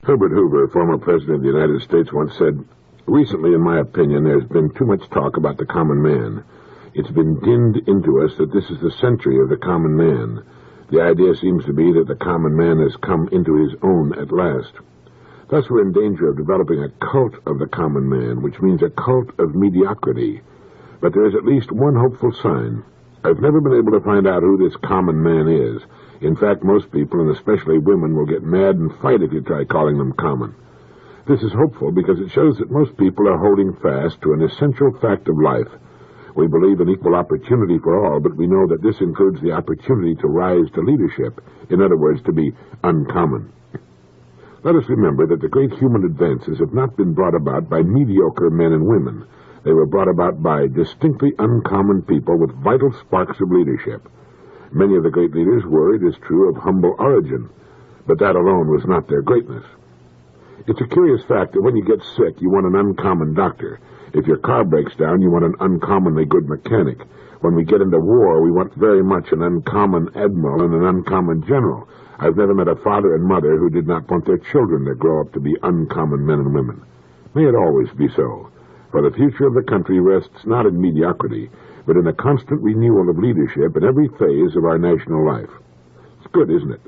Herbert Hoover, former President of the United States, once said, "Recently, in my opinion, there's been too much talk about the common man. It's been dinned into us that this is the century of the common man. The idea seems to be that the common man has come into his own at last. Thus, we're in danger of developing a cult of the common man, which means a cult of mediocrity. But there is at least one hopeful sign. I've never been able to find out who this common man is. In fact, most people, and especially women, will get mad and fight if you try calling them common. This is hopeful because it shows that most people are holding fast to an essential fact of life. We believe in equal opportunity for all, but we know that this includes the opportunity to rise to leadership, in other words, to be uncommon. Let us remember that the great human advances have not been brought about by mediocre men and women. They were brought about by distinctly uncommon people with vital sparks of leadership. Many of the great leaders were, it is true, of humble origin, but that alone was not their greatness. It's a curious fact that when you get sick, you want an uncommon doctor. If your car breaks down, you want an uncommonly good mechanic. When we get into war, we want very much an uncommon admiral and an uncommon general. I've never met a father and mother who did not want their children to grow up to be uncommon men and women. May it always be so, for the future of the country rests not in mediocrity, but in a constant renewal of leadership in every phase of our national life. It's good, isn't it?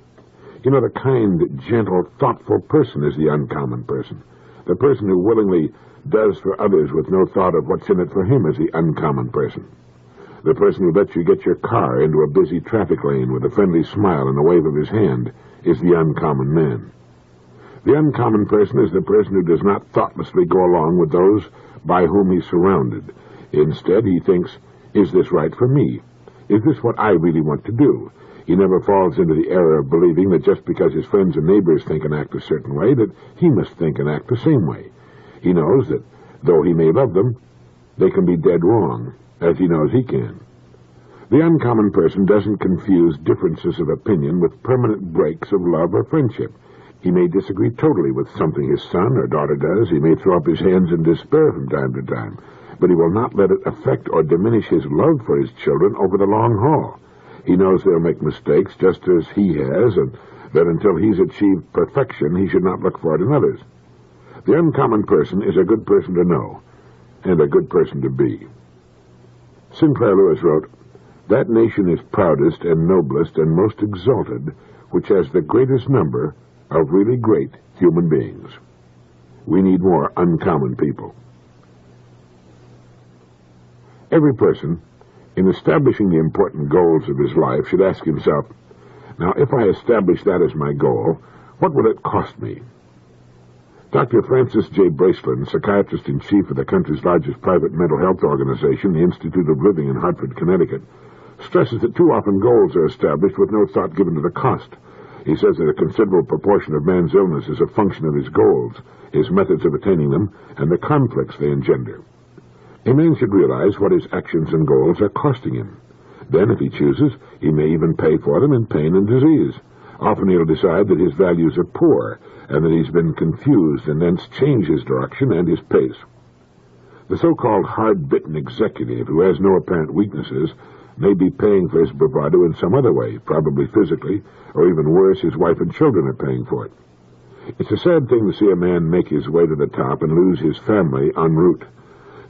You know, the kind, gentle, thoughtful person is the uncommon person. The person who willingly does for others with no thought of what's in it for him is the uncommon person. The person who lets you get your car into a busy traffic lane with a friendly smile and a wave of his hand is the uncommon man. The uncommon person is the person who does not thoughtlessly go along with those by whom he's surrounded. Instead, he thinks, is this right for me? Is this what I really want to do? He never falls into the error of believing that just because his friends and neighbors think and act a certain way, that he must think and act the same way. He knows that, though he may love them, they can be dead wrong, as he knows he can. The uncommon person doesn't confuse differences of opinion with permanent breaks of love or friendship. He may disagree totally with something his son or daughter does. He may throw up his hands in despair from time to time, but he will not let it affect or diminish his love for his children over the long haul. He knows they'll make mistakes just as he has, and that until he's achieved perfection, he should not look for it in others. The uncommon person is a good person to know, and a good person to be. Sinclair Lewis wrote, "That nation is proudest and noblest and most exalted, which has the greatest number of really great human beings." We need more uncommon people. Every person, in establishing the important goals of his life, should ask himself, now, if I establish that as my goal, what will it cost me? Dr. Francis J. Braceland, psychiatrist-in-chief of the country's largest private mental health organization, the Institute of Living in Hartford, Connecticut, stresses that too often goals are established with no thought given to the cost. He says that a considerable proportion of man's illness is a function of his goals, his methods of attaining them, and the conflicts they engender. A man should realize what his actions and goals are costing him. Then, if he chooses, he may even pay for them in pain and disease. Often he'll decide that his values are poor, and that he's been confused, and thence change his direction and his pace. The so-called hard-bitten executive, who has no apparent weaknesses, may be paying for his bravado in some other way, probably physically, or even worse, his wife and children are paying for it. It's a sad thing to see a man make his way to the top and lose his family en route.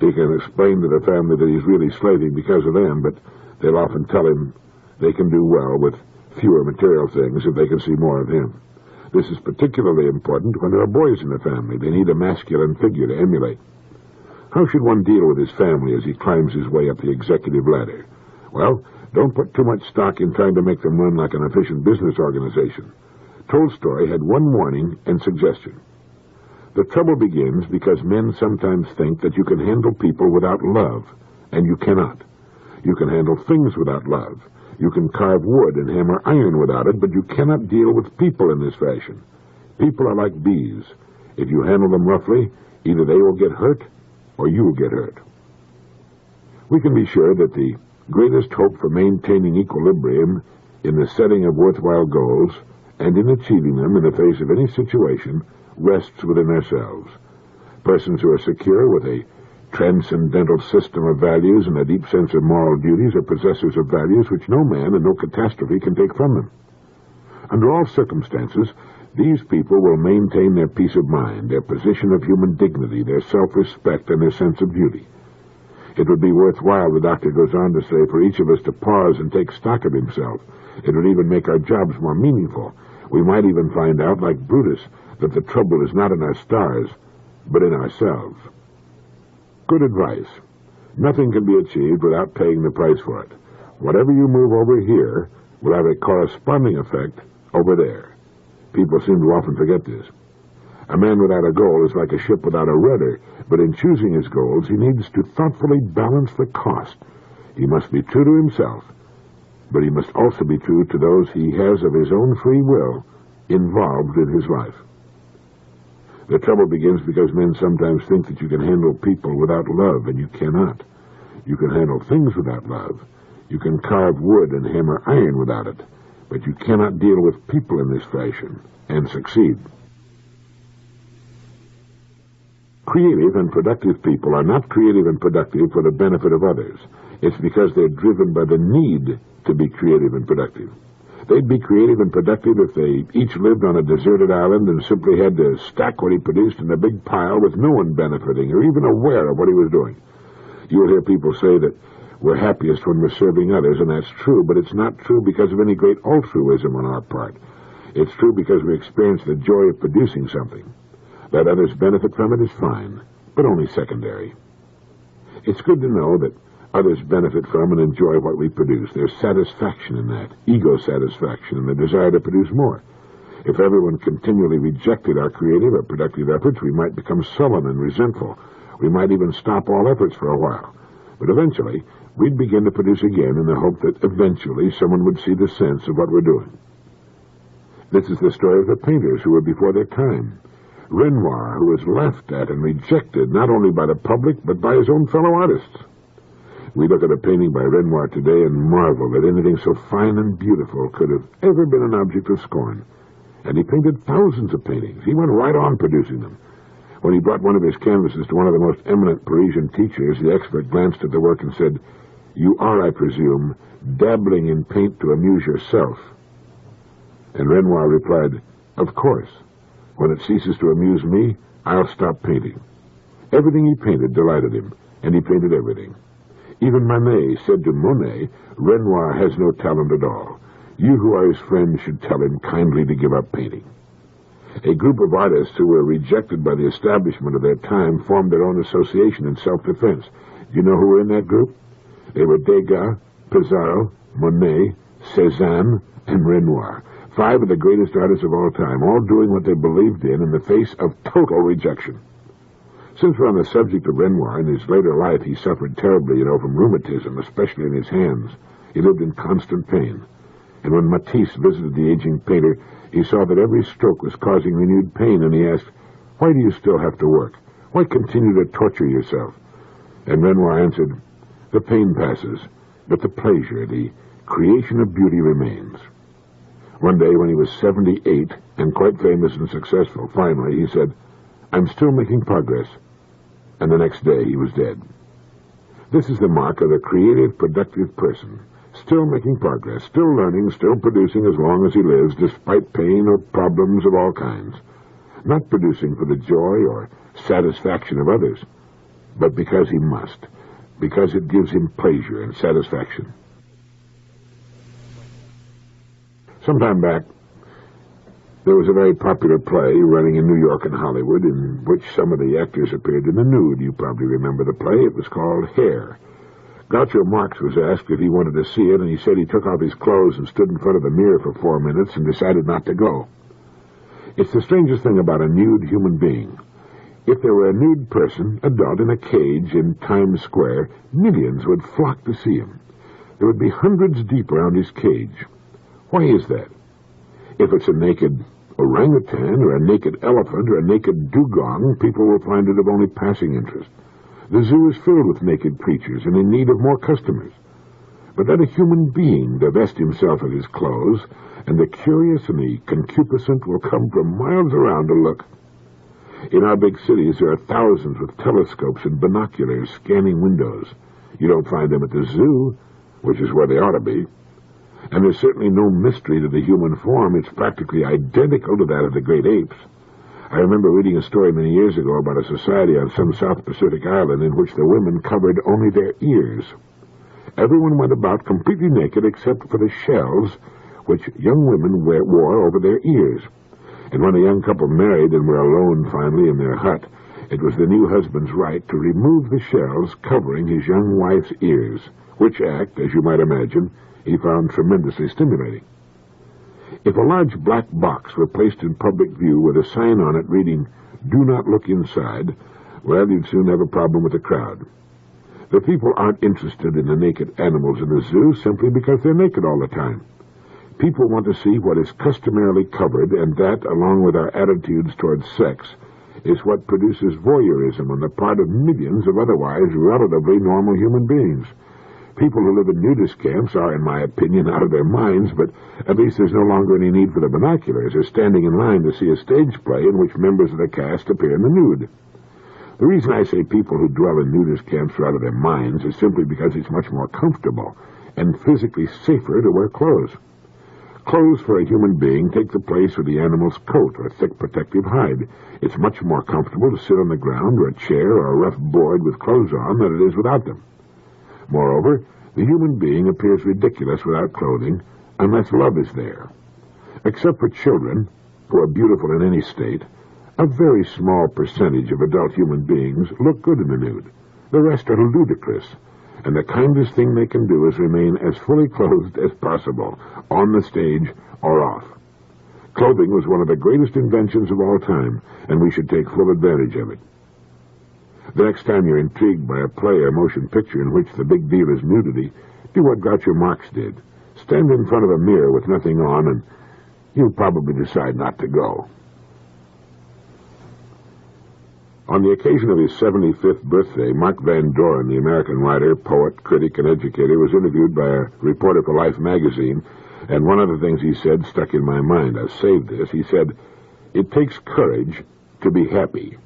He can explain to the family that he's really slaving because of them, but they'll often tell him they can do well with fewer material things if they can see more of him. This is particularly important when there are boys in the family. They need a masculine figure to emulate. How should one deal with his family as he climbs his way up the executive ladder? Well, don't put too much stock in trying to make them run like an efficient business organization. Tolstoy had one warning and suggestion. The trouble begins because men sometimes think that you can handle people without love, and you cannot. You can handle things without love. You can carve wood and hammer iron without it, but you cannot deal with people in this fashion. People are like bees. If you handle them roughly, either they will get hurt or you will get hurt. We can be sure that the greatest hope for maintaining equilibrium in the setting of worthwhile goals and in achieving them in the face of any situation rests within ourselves. Persons who are secure with a transcendental system of values and a deep sense of moral duties are possessors of values which no man and no catastrophe can take from them. Under all circumstances, these people will maintain their peace of mind, their position of human dignity, their self-respect, and their sense of duty. It would be worthwhile, the doctor goes on to say, for each of us to pause and take stock of himself. It would even make our jobs more meaningful. We might even find out, like Brutus, that the trouble is not in our stars, but in ourselves. Good advice. Nothing can be achieved without paying the price for it. Whatever you move over here will have a corresponding effect over there. People seem to often forget this. A man without a goal is like a ship without a rudder, but in choosing his goals, he needs to thoughtfully balance the cost. He must be true to himself, but he must also be true to those he has of his own free will involved in his life. The trouble begins because men sometimes think that you can handle people without love, and you cannot. You can handle things without love. You can carve wood and hammer iron without it, but you cannot deal with people in this fashion and succeed. Creative and productive people are not creative and productive for the benefit of others. It's because they're driven by the need to be creative and productive. They'd be creative and productive if they each lived on a deserted island and simply had to stack what he produced in a big pile with no one benefiting or even aware of what he was doing. You'll hear people say that we're happiest when we're serving others, and that's true, but it's not true because of any great altruism on our part. It's true because we experience the joy of producing something. That others benefit from it is fine, but only secondary. It's good to know that others benefit from and enjoy what we produce. There's satisfaction in that, ego satisfaction, and the desire to produce more. If everyone continually rejected our creative or productive efforts, we might become sullen and resentful. We might even stop all efforts for a while. But eventually, we'd begin to produce again in the hope that eventually someone would see the sense of what we're doing. This is the story of the painters who were before their time. Renoir, who was laughed at and rejected not only by the public, but by his own fellow artists. We look at a painting by Renoir today and marvel that anything so fine and beautiful could have ever been an object of scorn. And he painted thousands of paintings. He went right on producing them. When he brought one of his canvases to one of the most eminent Parisian teachers, the expert glanced at the work and said, "You are, I presume, dabbling in paint to amuse yourself." And Renoir replied, "Of course. When it ceases to amuse me, I'll stop painting." Everything he painted delighted him, and he painted everything. Even Manet said to Monet, "Renoir has no talent at all. You who are his friend should tell him kindly to give up painting." A group of artists who were rejected by the establishment of their time formed their own association in self-defense. Do you know who were in that group? They were Degas, Pissarro, Monet, Cézanne, and Renoir. 5 of the greatest artists of all time, all doing what they believed in the face of total rejection. Since we're on the subject of Renoir, in his later life he suffered terribly, from rheumatism, especially in his hands. He lived in constant pain. And when Matisse visited the aging painter, he saw that every stroke was causing renewed pain, and he asked, "Why do you still have to work? Why continue to torture yourself?" And Renoir answered, "The pain passes, but the pleasure, the creation of beauty remains." One day when he was 78 and quite famous and successful, finally he said, "I'm still making progress." And the next day he was dead. This is the mark of a creative, productive person. Still making progress, still learning, still producing as long as he lives, despite pain or problems of all kinds. Not producing for the joy or satisfaction of others, but because he must, because it gives him pleasure and satisfaction. Some time back, there was a very popular play running in New York and Hollywood in which some of the actors appeared in the nude. You probably remember the play. It was called Hair. Groucho Marx was asked if he wanted to see it, and he said he took off his clothes and stood in front of the mirror for 4 minutes and decided not to go. It's the strangest thing about a nude human being. If there were a nude person, adult, in a cage in Times Square, millions would flock to see him. There would be hundreds deep around his cage. Why is that? If it's a naked orangutan or a naked elephant or a naked dugong, people will find it of only passing interest. The zoo is filled with naked creatures and in need of more customers. But let a human being divest himself of his clothes, and the curious and the concupiscent will come from miles around to look. In our big cities there are thousands with telescopes and binoculars scanning windows. You don't find them at the zoo, which is where they ought to be. And there's certainly no mystery to the human form. It's practically identical to that of the great apes. I remember reading a story many years ago about a society on some South Pacific island in which the women covered only their ears. Everyone went about completely naked except for the shells which young women wore over their ears. And when the young couple married and were alone finally in their hut, it was the new husband's right to remove the shells covering his young wife's ears, which act, as you might imagine, he found tremendously stimulating. If a large black box were placed in public view with a sign on it reading, "Do not look inside," well, you'd soon have a problem with the crowd. The people aren't interested in the naked animals in the zoo simply because they're naked all the time. People want to see what is customarily covered, and that, along with our attitudes towards sex, is what produces voyeurism on the part of millions of otherwise relatively normal human beings. People who live in nudist camps are, in my opinion, out of their minds, but at least there's no longer any need for the binoculars or standing in line to see a stage play in which members of the cast appear in the nude. The reason I say people who dwell in nudist camps are out of their minds is simply because it's much more comfortable and physically safer to wear clothes. Clothes for a human being take the place of the animal's coat or thick protective hide. It's much more comfortable to sit on the ground or a chair or a rough board with clothes on than it is without them. Moreover, the human being appears ridiculous without clothing unless love is there. Except for children, who are beautiful in any state, a very small percentage of adult human beings look good in the nude. The rest are ludicrous, and the kindest thing they can do is remain as fully clothed as possible, on the stage or off. Clothing was one of the greatest inventions of all time, and we should take full advantage of it. The next time you're intrigued by a play or motion picture in which the big deal is nudity, do what Groucho Marx did. Stand in front of a mirror with nothing on, and you'll probably decide not to go. On the occasion of his 75th birthday, Mark Van Doren, the American writer, poet, critic, and educator, was interviewed by a reporter for Life magazine, and one of the things he said stuck in my mind. I've saved this. He said, "It takes courage to be happy."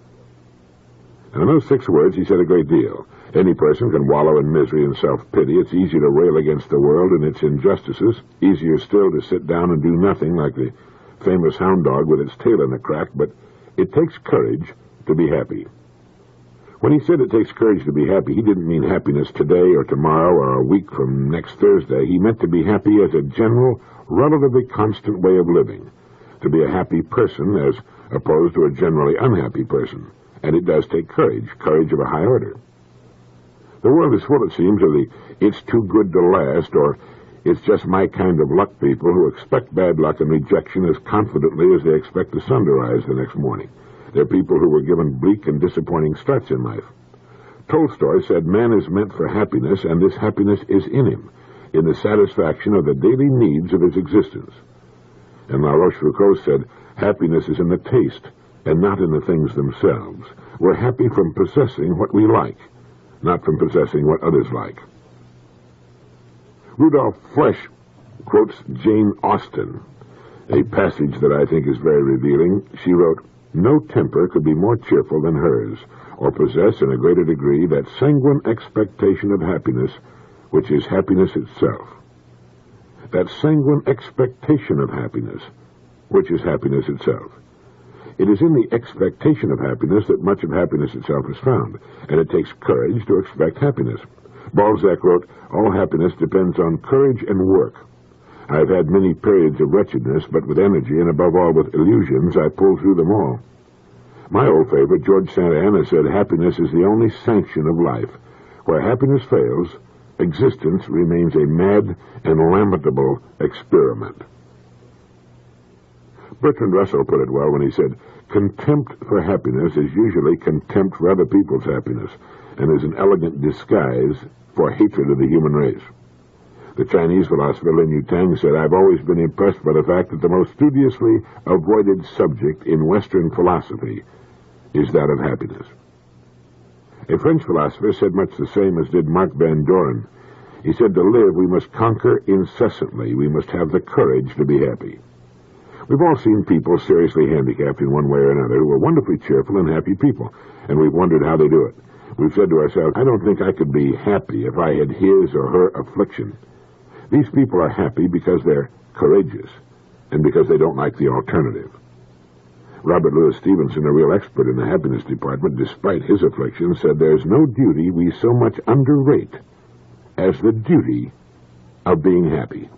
And in those 6 words, he said a great deal. Any person can wallow in misery and self-pity. It's easy to rail against the world and its injustices. Easier still to sit down and do nothing, like the famous hound dog with its tail in a crack. But it takes courage to be happy. When he said it takes courage to be happy, he didn't mean happiness today or tomorrow or a week from next Thursday. He meant to be happy as a general, relatively constant way of living. To be a happy person as opposed to a generally unhappy person. And it does take courage of a high order. The world is full, it seems, of the "it's too good to last" or "it's just my kind of luck" people who expect bad luck and rejection as confidently as they expect the sun to rise the next morning. They're people who were given bleak and disappointing starts in life. Tolstoy said man is meant for happiness, and this happiness is in him, in the satisfaction of the daily needs of his existence. And La Rochefoucauld said happiness is in the taste, and not in the things themselves. We're happy from possessing what we like, not from possessing what others like. Rudolph Flesch quotes Jane Austen, a passage that I think is very revealing. She wrote, "No temper could be more cheerful than hers, or possess in a greater degree that sanguine expectation of happiness, which is happiness itself." That sanguine expectation of happiness, which is happiness itself. It is in the expectation of happiness that much of happiness itself is found, and it takes courage to expect happiness. Balzac wrote, "All happiness depends on courage and work." I've had many periods of wretchedness, but with energy, and above all with illusions, I pulled through them all. My old favorite, George Santa Anna, said happiness is the only sanction of life. Where happiness fails, existence remains a mad and lamentable experiment. Bertrand Russell put it well when he said, "Contempt for happiness is usually contempt for other people's happiness, and is an elegant disguise for hatred of the human race." The Chinese philosopher Lin Yutang said, "I've always been impressed by the fact that the most studiously avoided subject in Western philosophy is that of happiness." A French philosopher said much the same as did Mark Van Doren. He said, "To live, we must conquer incessantly. We must have the courage to be happy." We've all seen people seriously handicapped in one way or another who are wonderfully cheerful and happy people, and we've wondered how they do it. We've said to ourselves, "I don't think I could be happy if I had his or her affliction." These people are happy because they're courageous and because they don't like the alternative. Robert Louis Stevenson, a real expert in the happiness department, despite his affliction, said there's no duty we so much underrate as the duty of being happy.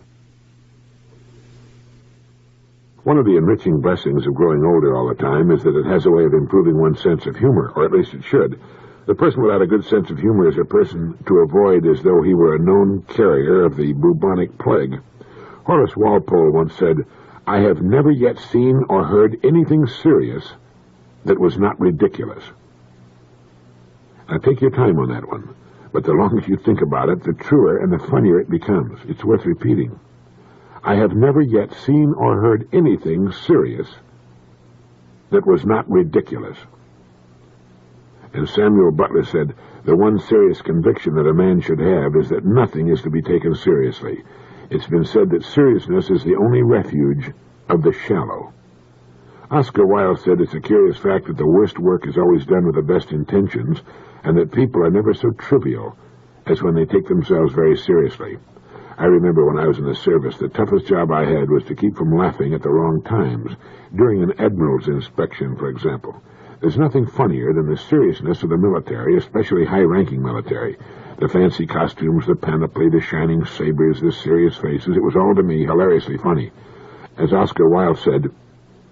One of the enriching blessings of growing older all the time is that it has a way of improving one's sense of humor, or at least it should. The person without a good sense of humor is a person to avoid as though he were a known carrier of the bubonic plague. Horace Walpole once said, "I have never yet seen or heard anything serious that was not ridiculous." Now take your time on that one, but the longer you think about it, the truer and the funnier it becomes. It's worth repeating. I have never yet seen or heard anything serious that was not ridiculous. And Samuel Butler said, the one serious conviction that a man should have is that nothing is to be taken seriously. It's been said that seriousness is the only refuge of the shallow. Oscar Wilde said it's a curious fact that the worst work is always done with the best intentions, and that people are never so trivial as when they take themselves very seriously. I remember when I was in the service, the toughest job I had was to keep from laughing at the wrong times, during an admiral's inspection, for example. There's nothing funnier than the seriousness of the military, especially high-ranking military. The fancy costumes, the panoply, the shining sabers, the serious faces, it was all to me hilariously funny. As Oscar Wilde said,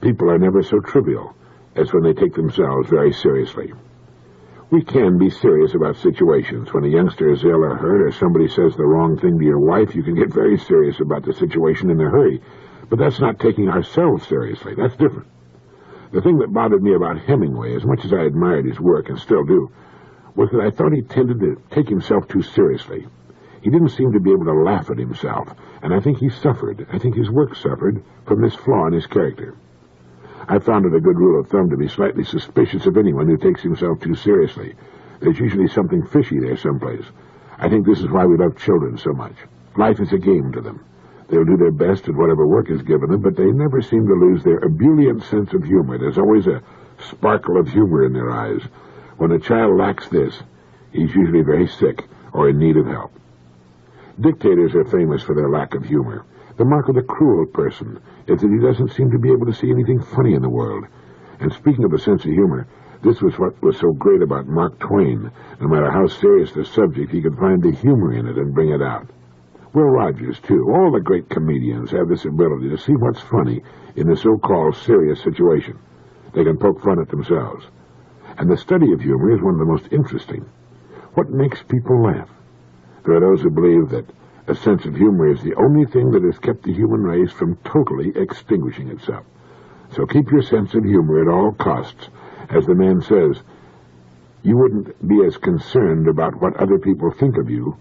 people are never so trivial as when they take themselves very seriously. We can be serious about situations. When a youngster is ill or hurt, or somebody says the wrong thing to your wife, you can get very serious about the situation in a hurry. But that's not taking ourselves seriously. That's different. The thing that bothered me about Hemingway, as much as I admired his work, and still do, was that I thought he tended to take himself too seriously. He didn't seem to be able to laugh at himself, and I think he suffered. I think his work suffered from this flaw in his character. I found it a good rule of thumb to be slightly suspicious of anyone who takes himself too seriously. There's usually something fishy there someplace. I think this is why we love children so much. Life is a game to them. They'll do their best at whatever work is given them, but they never seem to lose their ebullient sense of humor. There's always a sparkle of humor in their eyes. When a child lacks this, he's usually very sick or in need of help. Dictators are famous for their lack of humor. The mark of the cruel person is that he doesn't seem to be able to see anything funny in the world. And speaking of a sense of humor, this was what was so great about Mark Twain. No matter how serious the subject, he could find the humor in it and bring it out. Will Rogers, too. All the great comedians have this ability to see what's funny in the so-called serious situation. They can poke fun at themselves. And the study of humor is one of the most interesting. What makes people laugh? There are those who believe that a sense of humor is the only thing that has kept the human race from totally extinguishing itself. So keep your sense of humor at all costs. As the man says, you wouldn't be as concerned about what other people think of you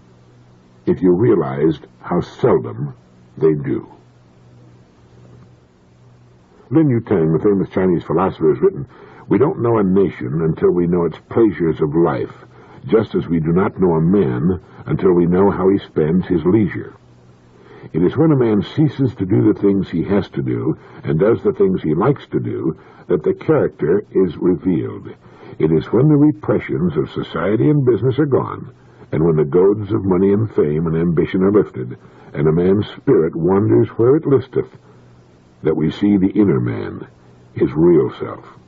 if you realized how seldom they do. Lin Yutang, the famous Chinese philosopher, has written, "We don't know a nation until we know its pleasures of life, just as we do not know a man until we know how he spends his leisure. It is when a man ceases to do the things he has to do and does the things he likes to do that the character is revealed. It is when the repressions of society and business are gone, and when the goads of money and fame and ambition are lifted, and a man's spirit wanders where it listeth, that we see the inner man, his real self."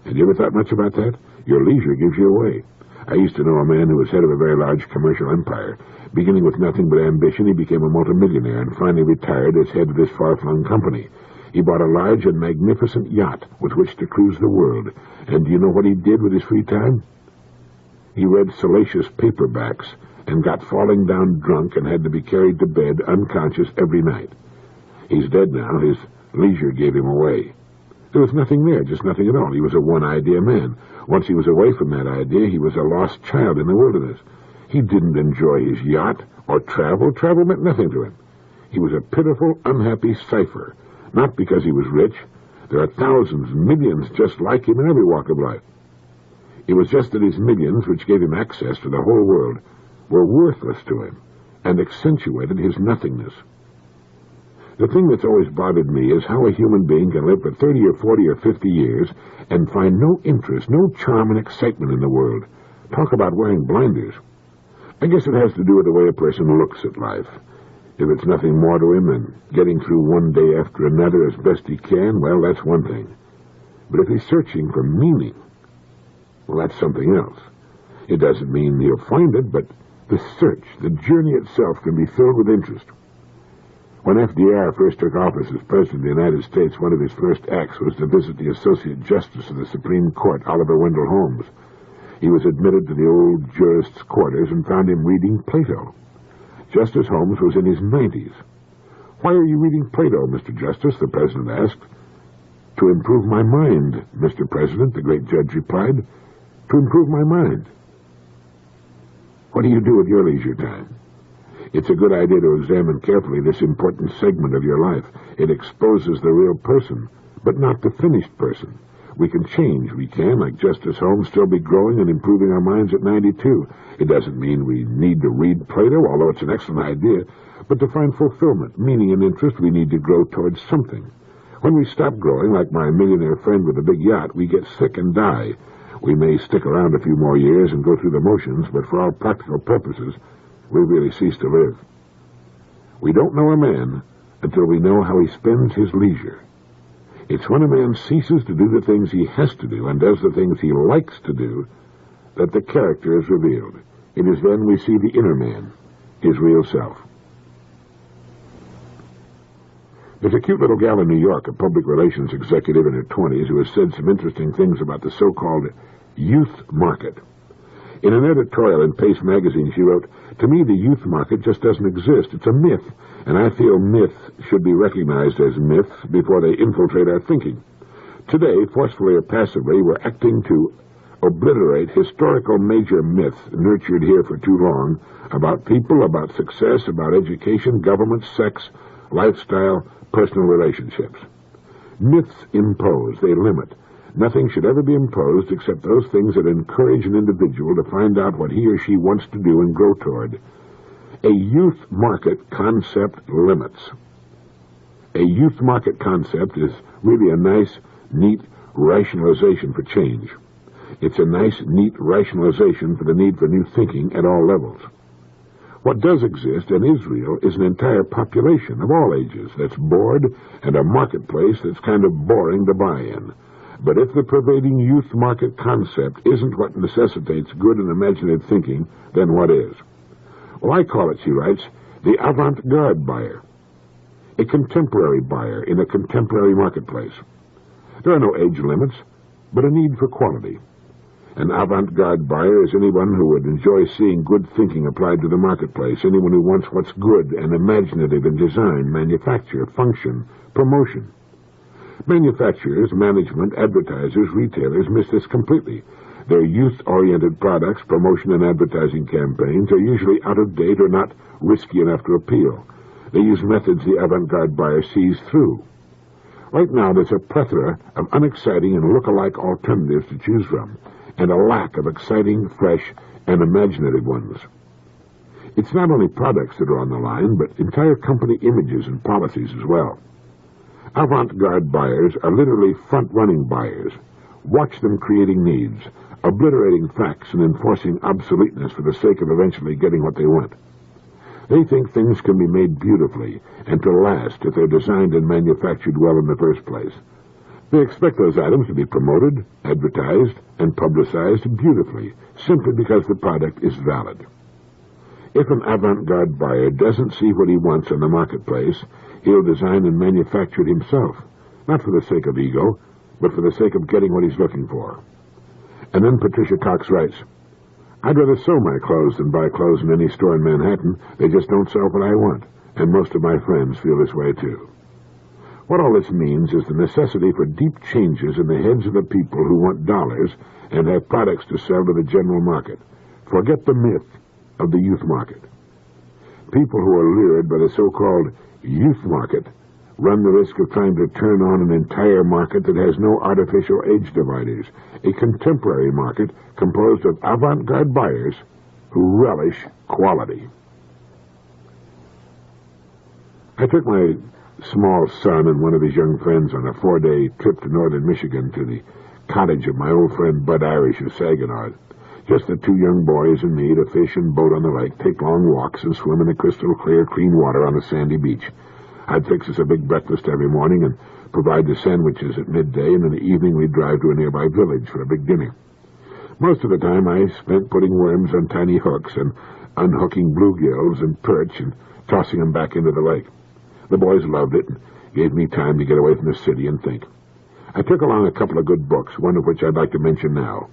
Have you ever thought much about that? Your leisure gives you away. I used to know a man who was head of a very large commercial empire. Beginning with nothing but ambition, he became a multimillionaire and finally retired as head of this far-flung company. He bought a large and magnificent yacht with which to cruise the world. And do you know what he did with his free time? He read salacious paperbacks and got falling down drunk and had to be carried to bed unconscious every night. He's dead now. His leisure gave him away. There was nothing there, just nothing at all. He was a one-idea man. Once he was away from that idea, he was a lost child in the wilderness. He didn't enjoy his yacht or travel. Travel meant nothing to him. He was a pitiful, unhappy cipher, not because he was rich. There are thousands, millions just like him in every walk of life. It was just that his millions, which gave him access to the whole world, were worthless to him and accentuated his nothingness. The thing that's always bothered me is how a human being can live for 30 or 40 or 50 years and find no interest, no charm and excitement in the world. Talk about wearing blinders. I guess it has to do with the way a person looks at life. If it's nothing more to him than getting through one day after another as best he can, well, that's one thing. But if he's searching for meaning, well, that's something else. It doesn't mean he'll find it, but the search, the journey itself, can be filled with interest. When FDR first took office as President of the United States, one of his first acts was to visit the Associate Justice of the Supreme Court, Oliver Wendell Holmes. He was admitted to the old jurist's quarters and found him reading Plato. Justice Holmes was in his 90s. "Why are you reading Plato, Mr. Justice?" the President asked. "To improve my mind, Mr. President," the great judge replied. "To improve my mind." What do you do with your leisure time? It's a good idea to examine carefully this important segment of your life. It exposes the real person, but not the finished person. We can change, we can, like Justice Holmes, still be growing and improving our minds at 92. It doesn't mean we need to read Plato, although it's an excellent idea, but to find fulfillment, meaning, and interest, we need to grow towards something. When we stop growing, like my millionaire friend with the big yacht, we get sick and die. We may stick around a few more years and go through the motions, but for all practical purposes, we really cease to live. We don't know a man until we know how he spends his leisure. It's when a man ceases to do the things he has to do and does the things he likes to do that the character is revealed. It is then we see the inner man, his real self. There's a cute little gal in New York, a public relations executive in her 20s, who has said some interesting things about the so-called youth market. In an editorial in Pace magazine, she wrote, "To me, the youth market just doesn't exist. It's a myth, and I feel myths should be recognized as myths before they infiltrate our thinking. Today, forcefully or passively, we're acting to obliterate historical major myths nurtured here for too long about people, about success, about education, government, sex, lifestyle, personal relationships. Myths impose, they limit. Nothing should ever be imposed except those things that encourage an individual to find out what he or she wants to do and grow toward. A youth market concept limits. A youth market concept is really a nice, neat rationalization for change. It's a nice, neat rationalization for the need for new thinking at all levels. What does exist and is real is an entire population of all ages that's bored and a marketplace that's kind of boring to buy in. But if the pervading youth market concept isn't what necessitates good and imaginative thinking, then what is? Well, I call it, she writes, the avant-garde buyer. A contemporary buyer in a contemporary marketplace. There are no age limits, but a need for quality. An avant-garde buyer is anyone who would enjoy seeing good thinking applied to the marketplace, anyone who wants what's good and imaginative in design, manufacture, function, promotion. Manufacturers, management, advertisers, retailers miss this completely. Their youth-oriented products, promotion and advertising campaigns are usually out of date or not risky enough to appeal. They use methods the avant-garde buyer sees through. Right now there's a plethora of unexciting and look-alike alternatives to choose from, and a lack of exciting, fresh, and imaginative ones. It's not only products that are on the line, but entire company images and policies as well. Avant-garde buyers are literally front-running buyers. Watch them creating needs, obliterating facts and enforcing obsoleteness for the sake of eventually getting what they want. They think things can be made beautifully and to last if they're designed and manufactured well in the first place. They expect those items to be promoted, advertised, and publicized beautifully, simply because the product is valid. If an avant-garde buyer doesn't see what he wants in the marketplace, he'll design and manufacture it himself, not for the sake of ego, but for the sake of getting what he's looking for. And then Patricia Cox writes, I'd rather sew my clothes than buy clothes in any store in Manhattan. They just don't sell what I want, and most of my friends feel this way too. What all this means is the necessity for deep changes in the heads of the people who want dollars and have products to sell to the general market. Forget the myth of the youth market. People who are lured by the so-called youth market run the risk of trying to turn on an entire market that has no artificial age dividers, a contemporary market composed of avant-garde buyers who relish quality. I took my small son and one of his young friends on a 4-day trip to northern Michigan to the cottage of my old friend Bud Irish of Saginaw. Just the two young boys and me to fish and boat on the lake, take long walks, and swim in the crystal clear, clean water on the sandy beach. I'd fix us a big breakfast every morning and provide the sandwiches at midday, and in the evening we'd drive to a nearby village for a big dinner. Most of the time I spent putting worms on tiny hooks and unhooking bluegills and perch and tossing them back into the lake. The boys loved it and gave me time to get away from the city and think. I took along a couple of good books, one of which I'd like to mention now.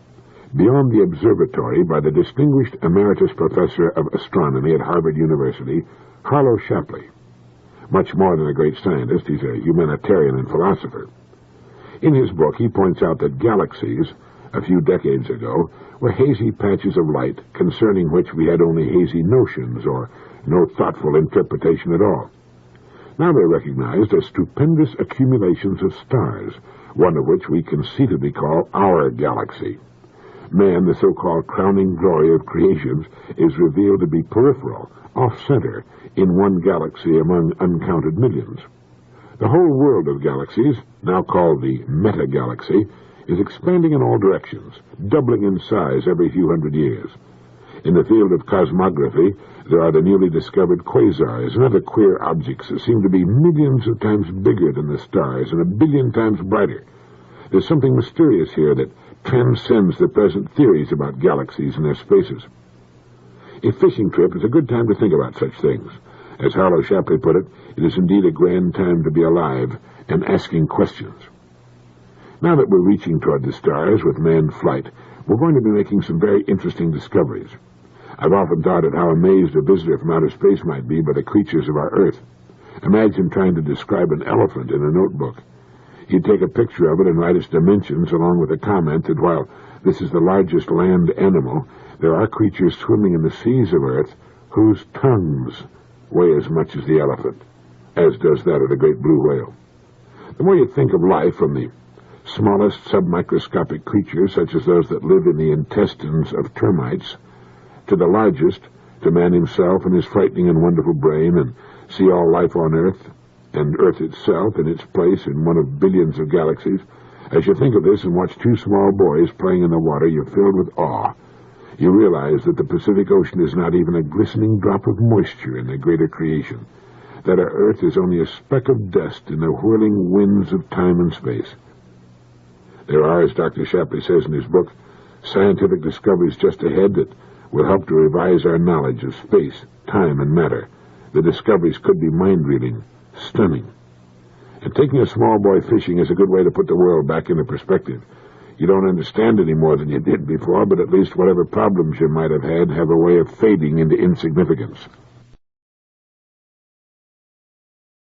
Beyond the Observatory, by the distinguished emeritus professor of astronomy at Harvard University, Harlow Shapley. Much more than a great scientist, he's a humanitarian and philosopher. In his book, he points out that galaxies, a few decades ago, were hazy patches of light concerning which we had only hazy notions or no thoughtful interpretation at all. Now they're recognized as stupendous accumulations of stars, one of which we conceitedly call our galaxy. Man, the so-called crowning glory of creations, is revealed to be peripheral, off-center, in one galaxy among uncounted millions. The whole world of galaxies, now called the meta-galaxy, is expanding in all directions, doubling in size every few hundred years. In the field of cosmography, there are the newly discovered quasars and other queer objects that seem to be millions of times bigger than the stars and a billion times brighter. There's something mysterious here that transcends the present theories about galaxies and their spaces. A fishing trip is a good time to think about such things. As Harlow Shapley put it, it is indeed a grand time to be alive and asking questions. Now that we're reaching toward the stars with manned flight, we're going to be making some very interesting discoveries. I've often thought at how amazed a visitor from outer space might be by the creatures of our Earth. Imagine trying to describe an elephant in a notebook. You'd take a picture of it and write its dimensions along with a comment that while this is the largest land animal, there are creatures swimming in the seas of Earth whose tongues weigh as much as the elephant, as does that of the great blue whale. The more you think of life, from the smallest submicroscopic creatures such as those that live in the intestines of termites, to the largest, to man himself and his frightening and wonderful brain, and see all life on Earth, and Earth itself in its place in one of billions of galaxies, as you think of this and watch two small boys playing in the water, you're filled with awe. You realize that the Pacific Ocean is not even a glistening drop of moisture in the greater creation, that our Earth is only a speck of dust in the whirling winds of time and space. There are, as Dr. Shapley says in his book, scientific discoveries just ahead that will help to revise our knowledge of space, time, and matter. The discoveries could be mind-reading, stunning. And taking a small boy fishing is a good way to put the world back into perspective. You don't understand any more than you did before, but at least whatever problems you might have had have a way of fading into insignificance.